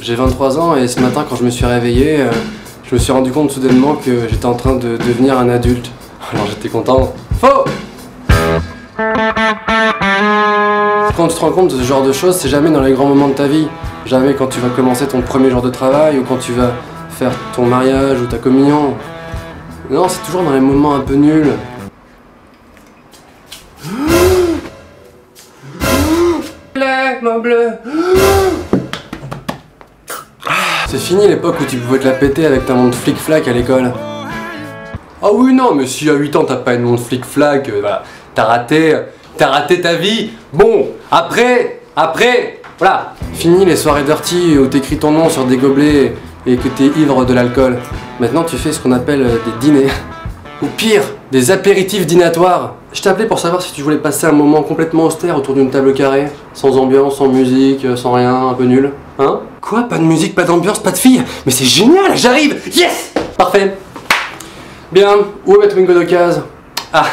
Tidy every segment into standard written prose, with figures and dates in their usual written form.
J'ai 23 ans et ce matin quand je me suis réveillé, je me suis rendu compte soudainement que j'étais en train de devenir un adulte. Alors j'étais content. Faux! Quand tu te rends compte de ce genre de choses, c'est jamais dans les grands moments de ta vie. Jamais quand tu vas commencer ton premier jour de travail ou quand tu vas faire ton mariage ou ta communion. Non, c'est toujours dans les moments un peu nuls. Mon bleu. C'est fini l'époque où tu pouvais te la péter avec ta montre flic-flac à l'école. Ah oui non, mais si à 8 ans t'as pas une montre flic-flac, voilà, t'as raté ta vie. Bon, après, voilà. Fini les soirées dirty où t'écris ton nom sur des gobelets et que t'es ivre de l'alcool. Maintenant tu fais ce qu'on appelle des dîners. Ou pire, des apéritifs dînatoires. Je t'ai appelé pour savoir si tu voulais passer un moment complètement austère autour d'une table carrée. Sans ambiance, sans musique, sans rien, un peu nul. Hein? Quoi? Pas de musique, pas d'ambiance, pas de filles? Mais c'est génial, j'arrive! Yes! Parfait. Bien, où est ma Twingo d'occasion? Ah,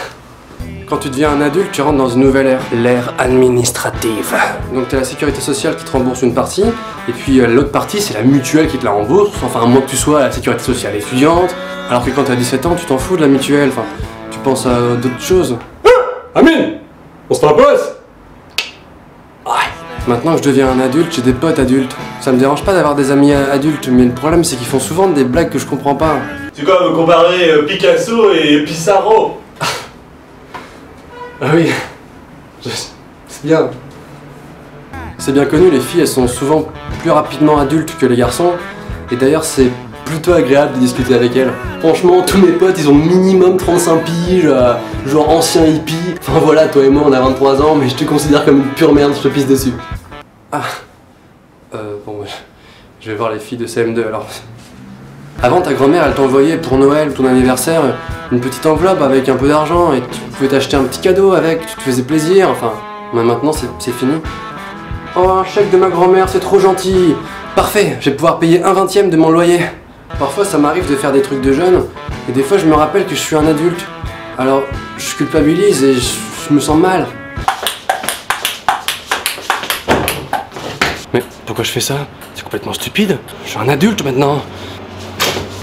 quand tu deviens un adulte, tu rentres dans une nouvelle ère. L'ère administrative. Donc t'as la sécurité sociale qui te rembourse une partie, et puis l'autre partie, c'est la mutuelle qui te la rembourse, enfin à moins que tu sois à la sécurité sociale étudiante, alors que quand t'as 17 ans, tu t'en fous de la mutuelle, enfin, tu penses à d'autres choses. Amine! On se fait la place! Ouais. Maintenant que je deviens un adulte, j'ai des potes adultes. Ça me dérange pas d'avoir des amis adultes, mais le problème c'est qu'ils font souvent des blagues que je comprends pas. Tu quoi me comparer Picasso et Pissarro? Ah oui, c'est bien. C'est bien connu, les filles elles sont souvent plus rapidement adultes que les garçons. Et d'ailleurs c'est plutôt agréable de discuter avec elles. Franchement, tous mes potes ils ont minimum 35 piges, genre anciens hippies. Enfin voilà, toi et moi on a 23 ans, mais je te considère comme une pure merde, je te pisse dessus. Ah, bon, je vais voir les filles de CM2 alors. Avant, ta grand-mère, elle t'envoyait pour Noël ou ton anniversaire une petite enveloppe avec un peu d'argent et tu pouvais t'acheter un petit cadeau avec, tu te faisais plaisir, enfin. Mais maintenant, c'est fini. Oh, un chèque de ma grand-mère, c'est trop gentil. Parfait, je vais pouvoir payer 1/20 de mon loyer. Parfois, ça m'arrive de faire des trucs de jeune et des fois, je me rappelle que je suis un adulte. Alors, je culpabilise et je me sens mal. Mais pourquoi je fais ça? C'est complètement stupide. Je suis un adulte maintenant.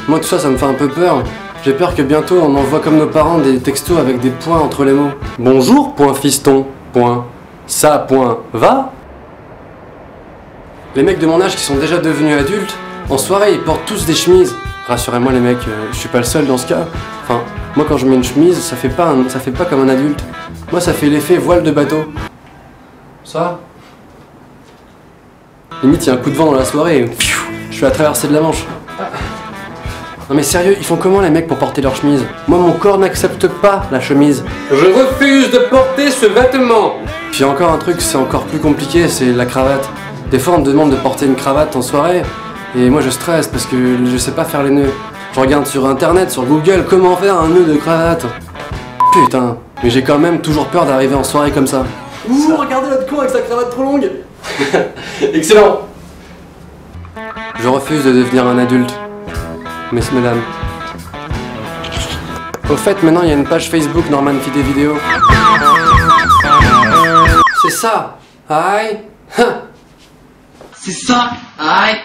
Moi tout ça, ça me fait un peu peur. J'ai peur que bientôt on envoie comme nos parents des textos avec des points entre les mots. Bonjour, point fiston, point. Ça, point, va. Les mecs de mon âge qui sont déjà devenus adultes, en soirée ils portent tous des chemises. Rassurez-moi les mecs, je suis pas le seul dans ce cas. Enfin, moi quand je mets une chemise, ça fait pas comme un adulte. Moi ça fait l'effet voile de bateau. Ça? Limite il y a un coup de vent dans la soirée et je fais la traversée de la Manche. Non mais sérieux, ils font comment les mecs pour porter leur chemise? Moi mon corps n'accepte pas la chemise. Je refuse de porter ce vêtement. Puis encore un truc, c'est encore plus compliqué, c'est la cravate. Des fois on me demande de porter une cravate en soirée, et moi je stresse parce que je sais pas faire les nœuds. Je regarde sur internet, sur Google, comment faire un nœud de cravate. Putain, mais j'ai quand même toujours peur d'arriver en soirée comme ça. Ouh, regardez l'autre con avec sa cravate trop longue. Excellent. Je refuse de devenir un adulte. Messieurs, mesdames. Au fait, maintenant il y a une page Facebook Norman fait des vidéos. C'est ça. Aïe. C'est ça. Aïe.